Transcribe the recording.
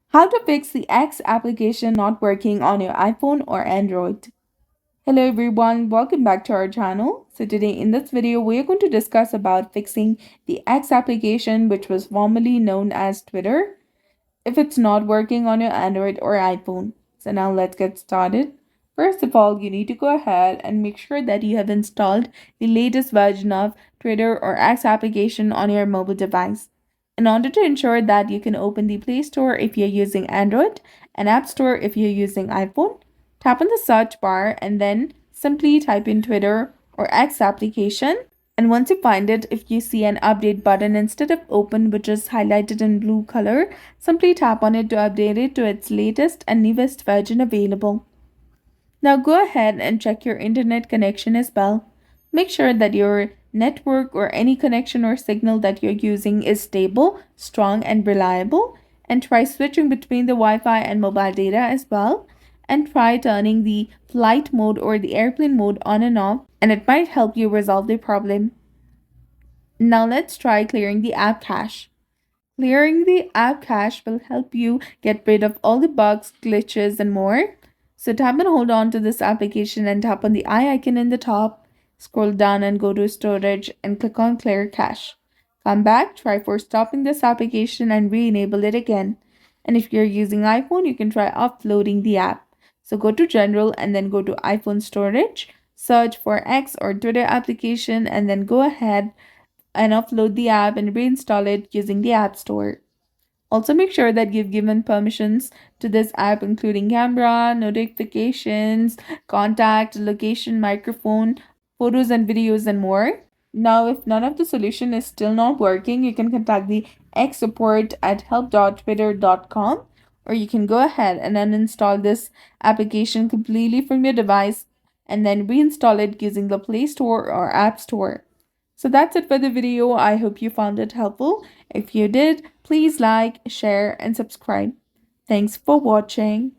How to fix the X application not working on your iPhone or Android. Hello everyone, welcome back to our channel. So today in this video, we are going to discuss about fixing the X application, which was formerly known as Twitter, if it's not working on your Android or iPhone. So now let's get started. First of all, you need to go ahead and make sure that you have installed the latest version of Twitter or X application on your mobile device. In order to ensure that you can open the Play Store if you're using Android and App Store if you're using iPhone, tap on the search bar and then simply type in Twitter or X application. And once you find it, if you see an update button instead of open, which is highlighted in blue color, simply tap on it to update it to its latest and newest version available. Now go ahead and check your internet connection as well. Make sure that your network or any connection or signal that you're using is stable, strong, and reliable. And try switching between the Wi-Fi and mobile data as well. And try turning the flight mode or the airplane mode on and off, and it might help you resolve the problem. Now let's try clearing the app cache. Clearing the app cache will help you get rid of all the bugs, glitches, and more. So tap and hold on to this application and tap on the eye icon in the top. Scroll down and go to storage and click on clear cache. Come back, try for stopping this application and re-enable it again. And if you're using iPhone, you can try offloading the app. So go to general and then go to iPhone storage, search for X or Twitter application, and then go ahead and upload the app and reinstall it using the App Store. Also, make sure that you've given permissions to this app, including camera, notifications, contact, location, microphone, photos and videos, and more. Now, if none of the solution is still not working, you can contact the X support at help.twitter.com, or you can go ahead and uninstall this application completely from your device and then reinstall it using the Play Store or App Store. So that's it for the video. I hope you found it helpful. If you did, please like, share, and subscribe. Thanks for watching.